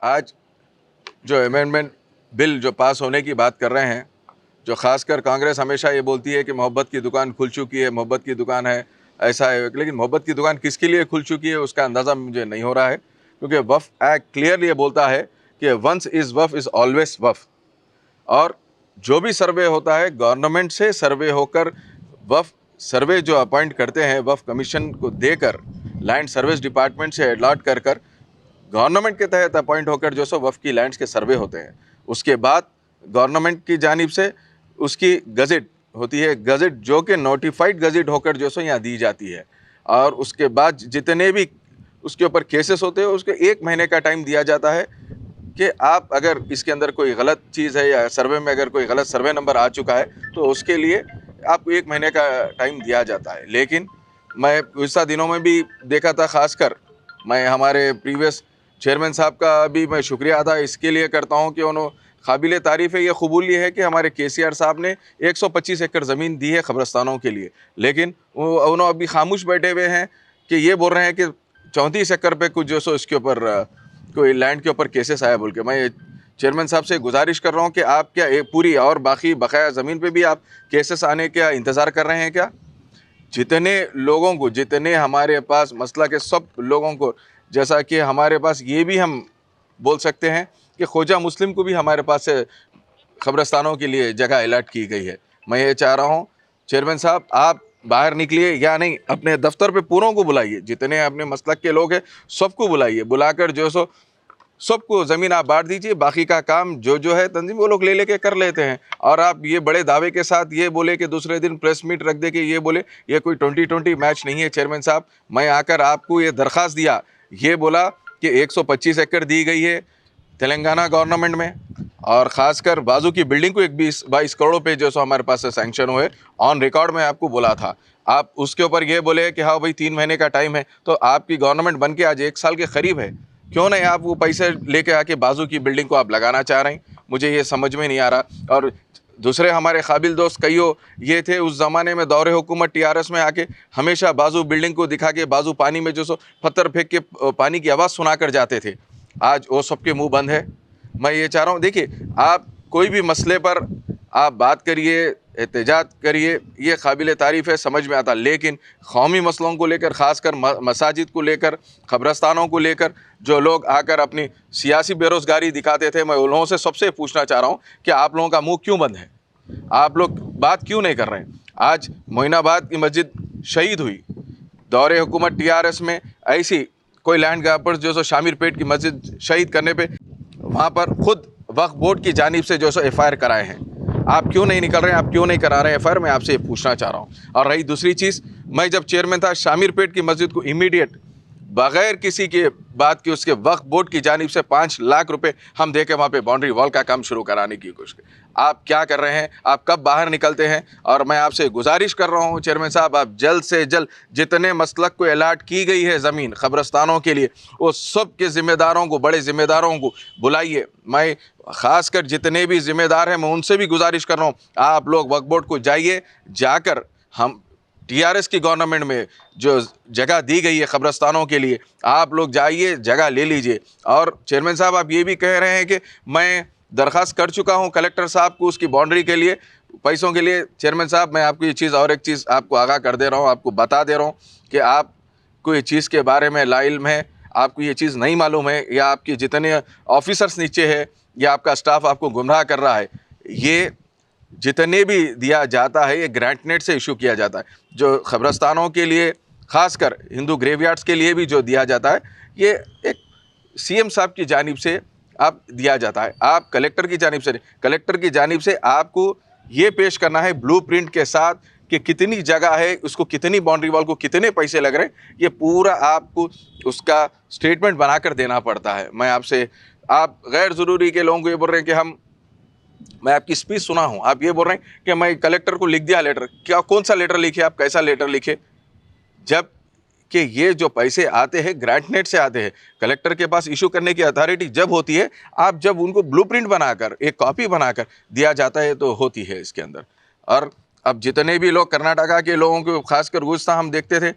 आज जो amendment bill जो पास होने की बात कर रहे हैं, जो ख़ासकर कांग्रेस हमेशा ये बोलती है कि मोहब्बत की दुकान खुल चुकी है, मोहब्बत की दुकान है, ऐसा है, लेकिन मोहब्बत की दुकान किसके लिए खुल चुकी है उसका अंदाज़ा मुझे नहीं हो रहा है, क्योंकि वफ़ एक्ट क्लियरली ये बोलता है कि वंस इज़ वफ़ इज़ ऑलवेज वफ़। और जो भी सर्वे होता है गवर्नमेंट से सर्वे होकर वफ़ सर्वे जो अपॉइंट करते हैं वफ़ कमीशन को देकर लैंड सर्विस डिपार्टमेंट से अलॉट कर गवर्नमेंट के तहत अपॉइंट होकर जो सो वफ़ की लैंड्स के सर्वे होते हैं। उसके बाद गवर्नमेंट की जानिब से उसकी गज़ट होती है, गज़ट जो कि नोटिफाइड गज़ट होकर जो सो यहाँ दी जाती है। और उसके बाद जितने भी उसके ऊपर केसेस होते हैं उसको 1 महीने का टाइम दिया जाता है कि आप अगर इसके अंदर कोई गलत चीज़ है या सर्वे में अगर कोई गलत सर्वे नंबर आ चुका है तो उसके लिए आपको 1 महीने का टाइम दिया जाता है। लेकिन मैं गुज़श्ता दिनों में भी देखा था, ख़ासकर मैं हमारे प्रीवियस चेयरमैन साहब का भी मैं शुक्रिया अदा इसके लिए करता हूँ कि उन्होंने काबिल तारीफ़ है, ये कबूली है कि हमारे KCR साहब ने 125 एकड़ ज़मीन दी है कब्रस्तानों के लिए, लेकिन उन्होंने अभी खामोश बैठे हुए हैं कि ये बोल रहे हैं कि 34 एकड़ पे कुछ जो सो इसके ऊपर कोई लैंड के ऊपर केसेस आया बोल के। मैं चेयरमैन साहब से गुजारिश कर रहा हूँ कि आप क्या एक पूरी और बाकी बकाया ज़मीन पे भी आप केसेस आने का इंतज़ार कर रहे हैं क्या? जितने लोगों को, जितने हमारे पास मसला के सब लोगों को, जैसा कि हमारे पास ये भी हम बोल सकते हैं कि ख्वाजा मुस्लिम को भी हमारे पास से कब्रस्तानों के लिए जगह अलॉट की गई है। मैं ये चाह रहा हूँ चेयरमैन साहब आप बाहर निकलिए या नहीं, अपने दफ्तर पे पूरों को बुलाइए, जितने अपने मसलक के लोग हैं सबको बुलाइए, बुलाकर जो सो सबको ज़मीन आप बांट दीजिए, बाकी का काम जो है तंजीम वो लोग ले लेके कर लेते हैं। और आप ये बड़े दावे के साथ ये बोले कि दूसरे दिन प्रेस मीट रख दे के ये बोले ये कोई 2020 मैच नहीं है। चेयरमैन साहब मैं आकर आपको ये दरख्वास्त दिया, ये बोला कि 125 एकड़ दी गई है तेलंगाना गवर्नमेंट में, और ख़ासकर बाजू की बिल्डिंग को 22 करोड़ पे जो सो हमारे पास से सैंक्शन हुए, ऑन रिकॉर्ड में आपको बोला था। आप उसके ऊपर ये बोले कि हाँ भाई 3 महीने का टाइम है, तो आपकी गवर्नमेंट बन के आज 1 साल के करीब है, क्यों नहीं आप वो पैसे लेके आके बाजू की बिल्डिंग को आप लगाना चाह रहे हैं? मुझे ये समझ में नहीं आ रहा। और दूसरे हमारे काबिल दोस्त कईयों ये थे उस ज़माने में दौरे हुकूमत TRS में आके हमेशा बाजू बिल्डिंग को दिखा के बाजू पानी में जो सो पत्थर फेंक के पानी की आवाज़ सुना कर जाते थे। आज वो सबके मुंह बंद है। मैं ये चाह रहा हूँ, देखिए आप कोई भी मसले पर आप बात करिए, एहतजाज करिए, ये काबिल तारीफ़ है, समझ में आता, लेकिन कौमी मसलों को लेकर, ख़ासकर मसाजिद को लेकर, कब्रस्तानों को लेकर जो लोग आकर अपनी सियासी बेरोज़गारी दिखाते थे, मैं उन लोगों से सबसे पूछना चाह रहा हूँ कि आप लोगों का मुंह क्यों बंद है? आप लोग बात क्यों नहीं कर रहे हैं? आज मोइनाबाद की मस्जिद शहीद हुई, दौरे हुकूमत TRS में ऐसी कोई लैंड ग्रैबर्स जो सो शामिर पेट की मस्जिद शहीद करने पे वहाँ पर खुद वक्फ बोर्ड की जानिब से जो सो FIR कराए हैं। आप क्यों नहीं निकल रहे हैं? आप क्यों नहीं करा रहे हैं FIR? मैं आपसे ये पूछना चाह रहा हूँ। और रही दूसरी चीज़, मैं जब चेयरमैन था शामिर पेट की मस्जिद को इमीडिएट बग़ैर किसी के बात की उसके वक्फ बोर्ड की जानिब से 5 लाख रुपए हम दे के वहाँ पे बाउंड्री वॉल का काम शुरू कराने की कोशिश की। आप क्या कर रहे हैं? आप कब बाहर निकलते हैं? और मैं आपसे गुजारिश कर रहा हूँ चेयरमैन साहब, आप जल्द से जल्द जितने मसलक को अलॉट की गई है ज़मीन कब्रस्तानों के लिए, वो सब के ज़िम्मेदारों को, बड़े ज़िम्मेदारों को बुलाइए। मैं ख़ासकर जितने भी ज़िम्मेदार हैं मैं उनसे भी गुजारिश कर रहा हूँ, आप लोग वक्फ बोर्ड को जाइए, जाकर हम TRS की गवर्नमेंट में जो जगह दी गई है कब्रस्तानों के लिए, आप लोग जाइए जगह ले लीजिए। और चेयरमैन साहब आप ये भी कह रहे हैं कि मैं दरख्वास्त कर चुका हूँ कलेक्टर साहब को उसकी बाउंड्री के लिए, पैसों के लिए। चेयरमैन साहब मैं आपको ये चीज़ और एक चीज़ आपको आगाह कर दे रहा हूँ, आपको बता दे रहा हूँ कि आपको ये चीज़ के बारे में लाइल्म है, आपको ये चीज़ नहीं मालूम है, या आपके जितने ऑफिसर्स नीचे है या आपका स्टाफ आपको गुमराह कर रहा है। ये जितने भी दिया जाता है ये ग्रांट नेट से इशू किया जाता है। जो कब्रस्तानों के लिए, ख़ासकर हिंदू ग्रेवयार्ड्स के लिए भी जो दिया जाता है, ये एक CM साहब की जानिब से आप दिया जाता है, आप कलेक्टर की जानिब से नहीं। कलेक्टर की जानिब से आपको ये पेश करना है ब्लूप्रिंट के साथ कि कितनी जगह है, उसको कितनी बाउंड्री वॉल को कितने पैसे लग रहे हैं, ये पूरा आपको उसका स्टेटमेंट बनाकर देना पड़ता है। मैं आपसे, आप गैर ज़रूरी के लोगों को ये बोल रहे हैं कि मैं आपकी स्पीच सुना हूँ, आप ये बोल रहे हैं कि मैं कलेक्टर को लिख दिया लेटर। क्या, कौन सा लेटर लिखे आप, कैसा लेटर लिखे? जब कि ये जो पैसे आते हैं ग्रांट नेट से आते हैं, कलेक्टर के पास इशू करने की अथॉरिटी जब होती है, आप जब उनको ब्लूप्रिंट बनाकर एक कॉपी बनाकर दिया जाता है तो होती है इसके अंदर। और अब जितने भी लोग कर्नाटका के लोगों को खासकर गुस्सा हम देखते थे,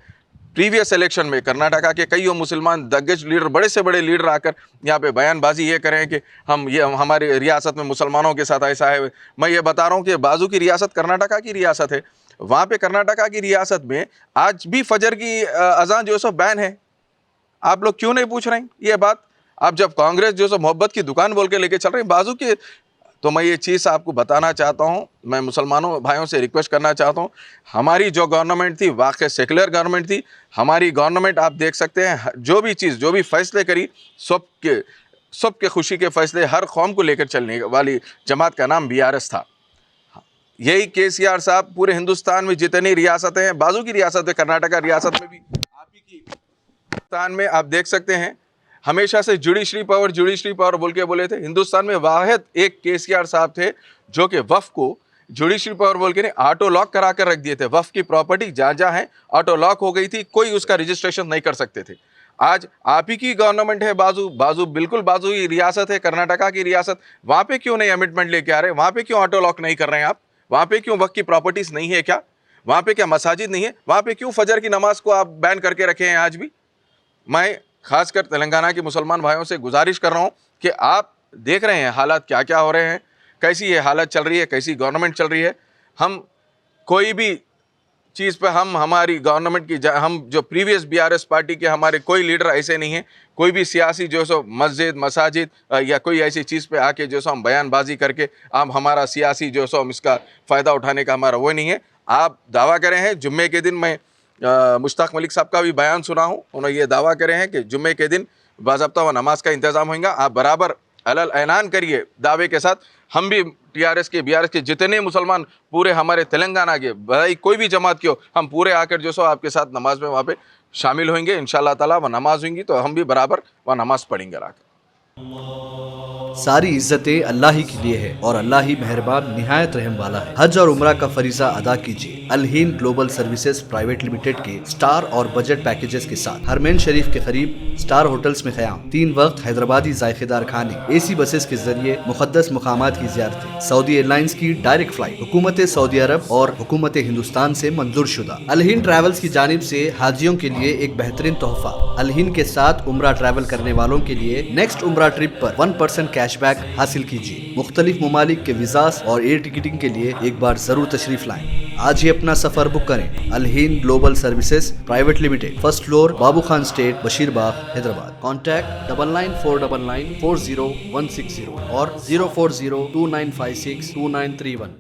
प्रीवियस इलेक्शन में कर्नाटका के कई मुसलमान दिग्गज लीडर, बड़े से बड़े लीडर आकर यहाँ पे बयानबाजी ये करें कि हमारी रियासत में मुसलमानों के साथ ऐसा है। मैं ये बता रहा हूँ कि बाजू की रियासत कर्नाटका की रियासत है, वहाँ पे कर्नाटका की रियासत में आज भी फजर की अजान जो है सो बैन है। आप लोग क्यों नहीं पूछ रहे हैं ये बात? आप जब कांग्रेस जो सो मोहब्बत की दुकान बोल के लेके चल रहे हैं बाजू के, तो मैं ये चीज़ आपको बताना चाहता हूँ, मैं मुसलमानों भाइयों से रिक्वेस्ट करना चाहता हूँ, हमारी जो गवर्नमेंट थी वाकई सेकुलर गवर्नमेंट थी। हमारी गवर्नमेंट आप देख सकते हैं जो भी चीज़, जो भी फैसले करी, सबके खुशी के फैसले, हर कौम को लेकर चलने वाली जमात का नाम BRS था। यही KCR साहब पूरे हिंदुस्तान में जितनी रियासतें हैं, बाजू की रियासत है कर्नाटका रियासत में भी, आप ही की हिंदुस्तान में आप देख सकते हैं हमेशा से जुडिशरी पावर बोल के बोले थे। हिंदुस्तान में वाहिद एक KCR साहब थे जो कि वफ़ को जुडिशरी पावर बोल के नहीं, ऑटो लॉक करा कर रख दिए थे। वफ़ की प्रॉपर्टी जहाँ जहाँ है ऑटो लॉक हो गई थी, कोई उसका रजिस्ट्रेशन नहीं कर सकते थे। आज आप ही की गवर्नमेंट है, बाजू बिल्कुल बाजू ही रियासत है कर्नाटका की रियासत, वहाँ पे क्यों नहीं अमेंडमेंट लेके आ रहे? वहाँ पे क्यों ऑटो लॉक नहीं कर रहे हैं आप? वहाँ पे क्यों वक्त की प्रॉपर्टीज़ नहीं है क्या? वहाँ पे क्या मसाजिद नहीं है? वहाँ पे क्यों फजर की नमाज को आप बैन करके रखे हैं आज भी? मैं खासकर तेलंगाना के मुसलमान भाइयों से गुजारिश कर रहा हूँ कि आप देख रहे हैं हालात क्या क्या हो रहे हैं, कैसी ये हालत चल रही है, कैसी गवर्नमेंट चल रही है। हम कोई भी चीज़ पे हमारी गवर्नमेंट की हम जो प्रीवियस BRS पार्टी के हमारे कोई लीडर ऐसे नहीं हैं, कोई भी सियासी जो सो मस्जिद मसाजिद या कोई ऐसी चीज़ पे आके जो सो हम बयानबाजी करके आप हमारा सियासी जो सो हम इसका फ़ायदा उठाने का हमारा वो नहीं है। आप दावा करें हैं जुम्मे के दिन, मैं मुश्ताक मलिक साहब का भी बयान सुना हूँ, उन्होंने ये दावा करे हैं कि जुम्मे के दिन बाज़ाब्ता व नमाज का इंतज़ाम होगा। आप बराबर अलल ऐलान करिए दावे के साथ, हम भी BRS के जितने मुसलमान पूरे हमारे तेलंगाना के, भाई कोई भी जमात के हो, हम पूरे आकर जो सो आपके साथ नमाज में वहाँ पे शामिल होंगे इंशाअल्लाह ताला। वह नमाज होंगी तो हम भी बराबर वह नमाज पढ़ेंगे आकर। सारी इज्जतें अल्लाह ही के लिए है और अल्लाह ही मेहरबान निहायत रहम वाला है। हज और उम्रा का फरीजा अदा कीजिए Al Hind global services private limited के स्टार और बजट पैकेजेस के साथ। हरमैन शरीफ के करीब स्टार होटल्स में क़याम, 3 वक्त हैदराबादी जायकेदार खाने, AC बसेस के जरिए मुक़द्दस मुकामात की ज़ियारतें, सऊदी एयरलाइंस की डायरेक्ट फ्लाइट, हुकूमत सऊदी अरब और हुकूमत हिंदुस्तान से मंजूर शुदा। अल हिंद ट्रैवल्स की जानिब से हाजियों के लिए एक बेहतरीन तोहफा। अल हिंद के साथ उम्रा ट्रैवल करने वालों के लिए नेक्स्ट उम्रा ट्रिप पर 1% कैशबैक हासिल कीजिए। मुख्तलिफ ममालिक के वीज़ास और एयर टिकटिंग के लिए एक बार जरूर तशरीफ लाएं। आज ही अपना सफर बुक करें। Al Hind global services private limited, 1st floor, Babu Khan estate, Basheerbagh, Hyderabad. Contact 9949940160 और 04029562931।